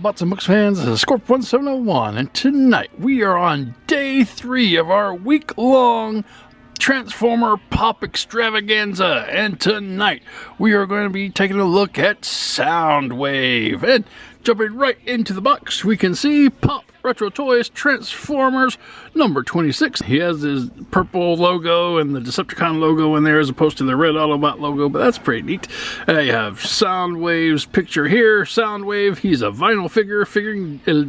Bots and Books fans, this is Scorp1701, and tonight we are on day 3 of our week-long Transformer Pop Extravaganza, and tonight we are going to be taking a look at Soundwave. And jumping right into the box, we can see Pop Retro Toys Transformers number 26. He has his purple logo and the Decepticon logo in there as opposed to the red Autobot logo, but that's pretty neat. You have Soundwave's picture here. Soundwave, he's a vinyl figure, figurine del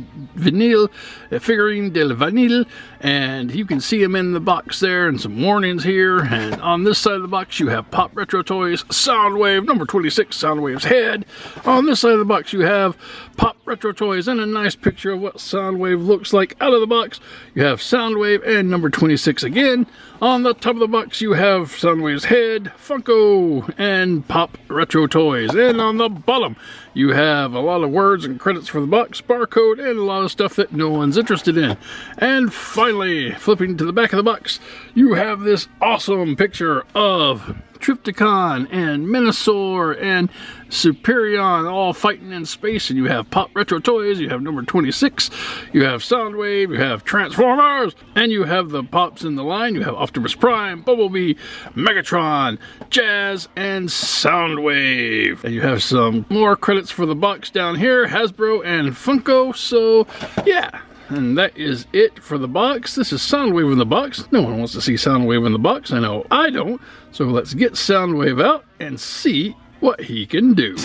vanille, and you can see him in the box there and some warnings here. And on this side of the box you have Pop Retro Toys Soundwave number 26, Soundwave's head. On this side of the box you have Pop Retro Toys and a nice picture of what Soundwave looks like out of the box. You have Soundwave and number 26 again. On the top of the box you have Soundwave's head, Funko, and Pop Retro Toys. And on the bottom you have a lot of words and credits for the box, barcode, and a lot of stuff that no one's interested in. And finally, flipping to the back of the box, you have this awesome picture of Trypticon and Minosaur and Superion all fighting in space, and you have Pop Retro Toys, you have number 26, you have Soundwave, you have Transformers, and you have the Pops in the line. You have Optimus Prime, Bumblebee, Megatron, Jazz, and Soundwave. And you have some more credits for the box down here, Hasbro and Funko. So yeah, and that is it for the box. This is Soundwave in the box. No one wants to see Soundwave in the box. I know I don't. So let's get Soundwave out and see what he can do.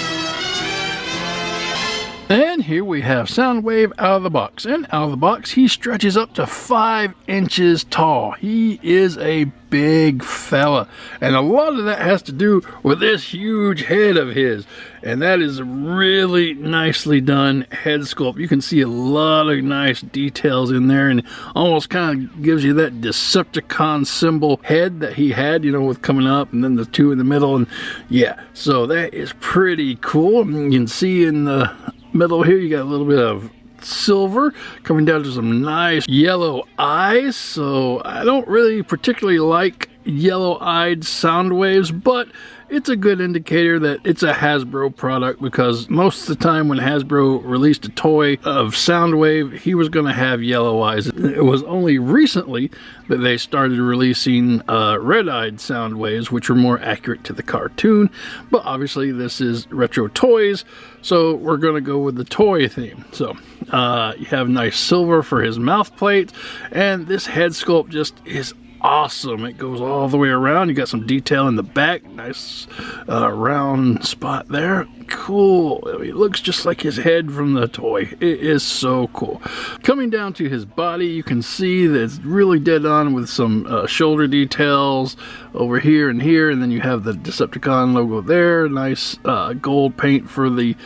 And here we have Soundwave out of the box. And out of the box, he stretches up to 5 inches tall. He is a big fella. And a lot of that has to do with this huge head of his. And that is a really nicely done head sculpt. You can see a lot of nice details in there, and almost kind of gives you that Decepticon symbol head that he had, you know, with coming up and then the 2 in the middle. And yeah, so that is pretty cool. You can see in the middle here you got a little bit of silver coming down to some nice yellow eyes. So I don't really particularly like yellow-eyed Soundwaves, but it's a good indicator that it's a Hasbro product, because most of the time when Hasbro released a toy of Soundwave, he was going to have yellow eyes. It was only recently that they started releasing red-eyed Soundwaves, which are more accurate to the cartoon. But obviously this is Retro Toys, so we're going to go with the toy theme. So you have nice silver for his mouth plate, and this head sculpt just is awesome. It goes all the way around. You got some detail in the back, nice round spot there. Cool. It looks just like his head from the toy. It is so cool. Coming down to his body, you can see that it's really dead on with some shoulder details over here, and then you have the Decepticon logo there. Nice gold paint for the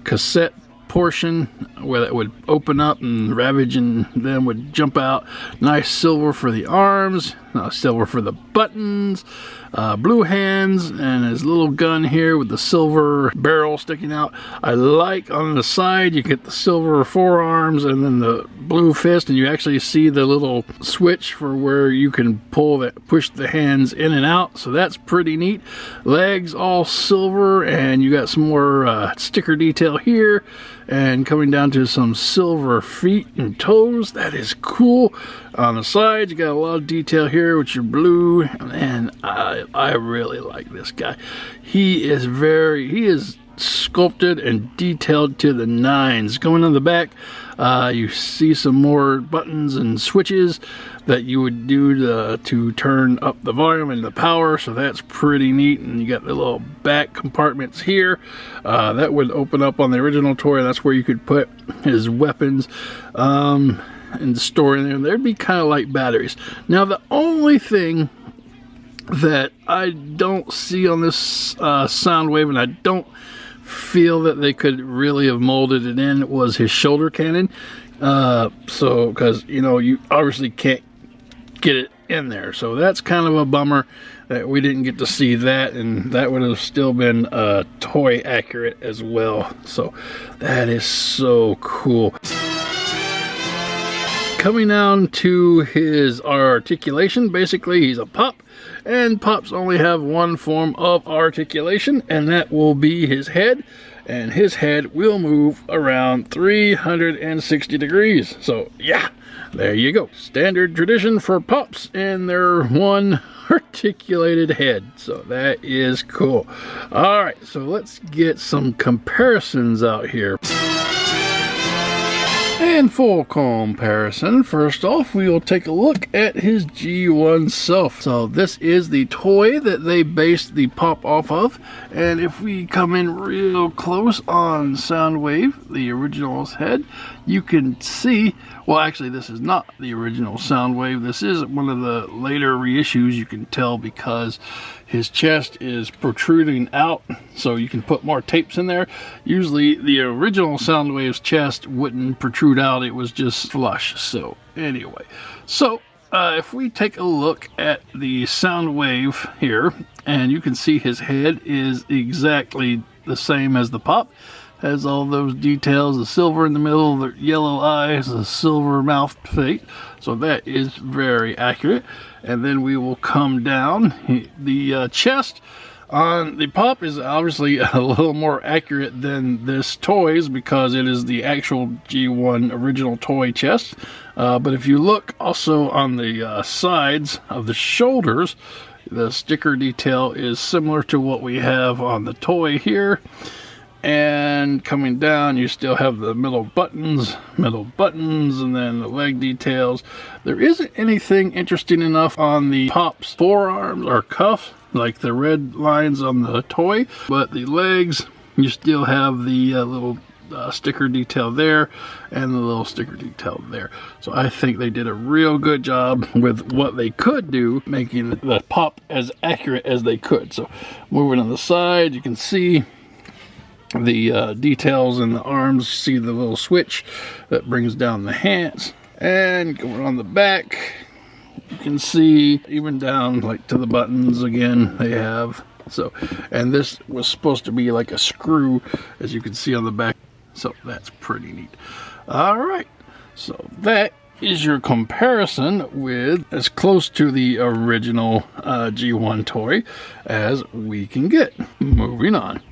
cassette portion where that would open up and Ravage and then would jump out. Nice silver for the arms, silver for the buttons, blue hands, and his little gun here with the silver barrel sticking out. I like on the side you get the silver forearms and then the blue fist, and you actually see the little switch for where you can push the hands in and out, so that's pretty neat. Legs all silver, and you got some more sticker detail here, and coming down to some silver feet and toes. That is cool. On the sides you got a lot of detail here which are blue, and I really like this guy. He is sculpted and detailed to the nines. Going on the back, you see some more buttons and switches that you would do to turn up the volume and the power, so that's pretty neat. And you got the little back compartments here that would open up on the original toy. That's where you could put his weapons and store in there. There'd be kind of like batteries. Now the only thing that I don't see on this Soundwave, and I don't feel that they could really have molded it in, was his shoulder cannon. So because you obviously can't get it in there, so that's kind of a bummer that we didn't get to see that, and that would have still been toy accurate as well. So that is so cool. Coming down to his articulation, basically he's a Pop, and Pops only have one form of articulation, and that will be his head. and his head will move around 360 degrees. So yeah, there you go. Standard tradition for Pops and their one articulated head. So that is cool. All right, so let's get some comparisons out here. And for comparison, first off, we will take a look at his G1 self. So this is the toy that they based the Pop off of. And if we come in real close on Soundwave, the original's head, you can see, well, actually this is not the original Soundwave. This is one of the later reissues. You can tell because his chest is protruding out, so you can put more tapes in there. Usually the original Soundwave's chest wouldn't protrude out, it was just flush. So anyway, so if we take a look at the Soundwave here, and you can see his head is exactly the same as the Pop. Has all those details, the silver in the middle, the yellow eyes, the silver mouth plate. So that is very accurate. And then we will come down. The chest on the Pop is obviously a little more accurate than this toy's because it is the actual G1 original toy chest. But if you look also on the sides of the shoulders, the sticker detail is similar to what we have on the toy here. And coming down, you still have the middle buttons, and then the leg details. There isn't anything interesting enough on the Pop's forearms or cuffs, like the red lines on the toy, but the legs, you still have the little sticker detail there and the little sticker detail there. So I think they did a real good job with what they could do, making the Pop as accurate as they could. So moving on the side, you can see the details in the arms. See the little switch that brings down the hands, and going on the back you can see even down like to the buttons again they have. So, and this was supposed to be like a screw, as you can see on the back. So that's pretty neat. All right, so that is your comparison with as close to the original G1 toy as we can get. Moving on.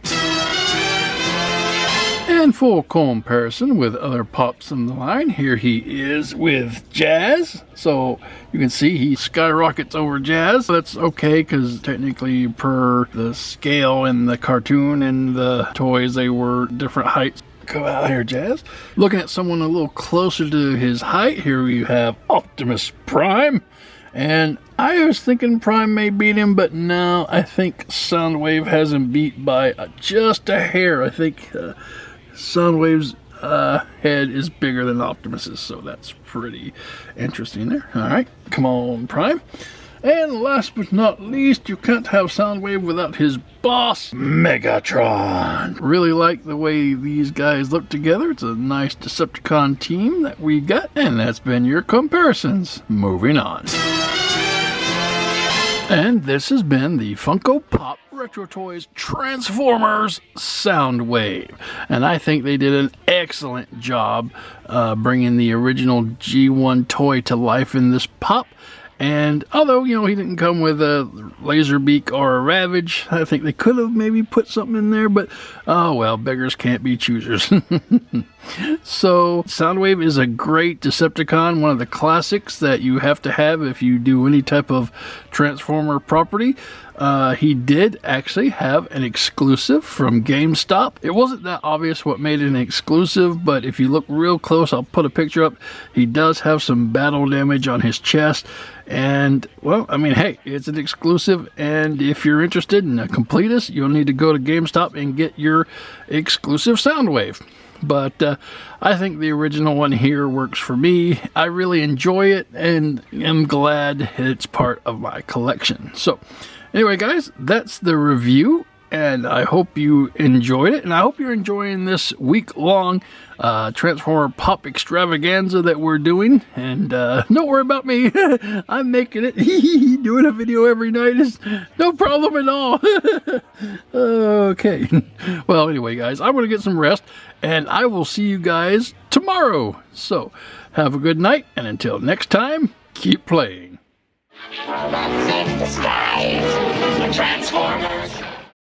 And for comparison with other Pops in the line, here he is with Jazz. So you can see he skyrockets over Jazz. That's okay because technically per the scale in the cartoon and the toys, they were different heights. Go out here, Jazz. Looking at someone a little closer to his height, here we have Optimus Prime. And I was thinking Prime may beat him, but no, I think Soundwave has him beat by just a hair. I think Soundwave's head is bigger than Optimus's, so that's pretty interesting there. All right, come on, Prime. And last but not least, you can't have Soundwave without his boss, Megatron. Really like the way these guys look together. It's a nice Decepticon team that we got, and that's been your comparisons. Moving on. And this has been the Funko Pop Retro Toys Transformers Soundwave. And I think they did an excellent job bringing the original G1 toy to life in this Pop. And although, you know, he didn't come with a Laserbeak or a Ravage, I think they could have maybe put something in there, but oh well, beggars can't be choosers. So Soundwave is a great Decepticon, one of the classics that you have to have if you do any type of Transformer property. He did actually have an exclusive from GameStop. It wasn't that obvious what made it an exclusive, but if you look real close, I'll put a picture up. He does have some battle damage on his chest. And, well, I mean, hey, it's an exclusive, and if you're interested in a completist, you'll need to go to GameStop and get your exclusive Soundwave. But I think the original one here works for me. I really enjoy it, and am glad it's part of my collection. So, anyway, guys, that's the review, and I hope you enjoyed it, and I hope you're enjoying this week-long Transformer Pop extravaganza that we're doing. And don't worry about me. I'm making it. Doing a video every night is no problem at all. Okay. Well, anyway, guys, I'm going to get some rest, and I will see you guys tomorrow. So, have a good night, and until next time, keep playing. Let's save the skies.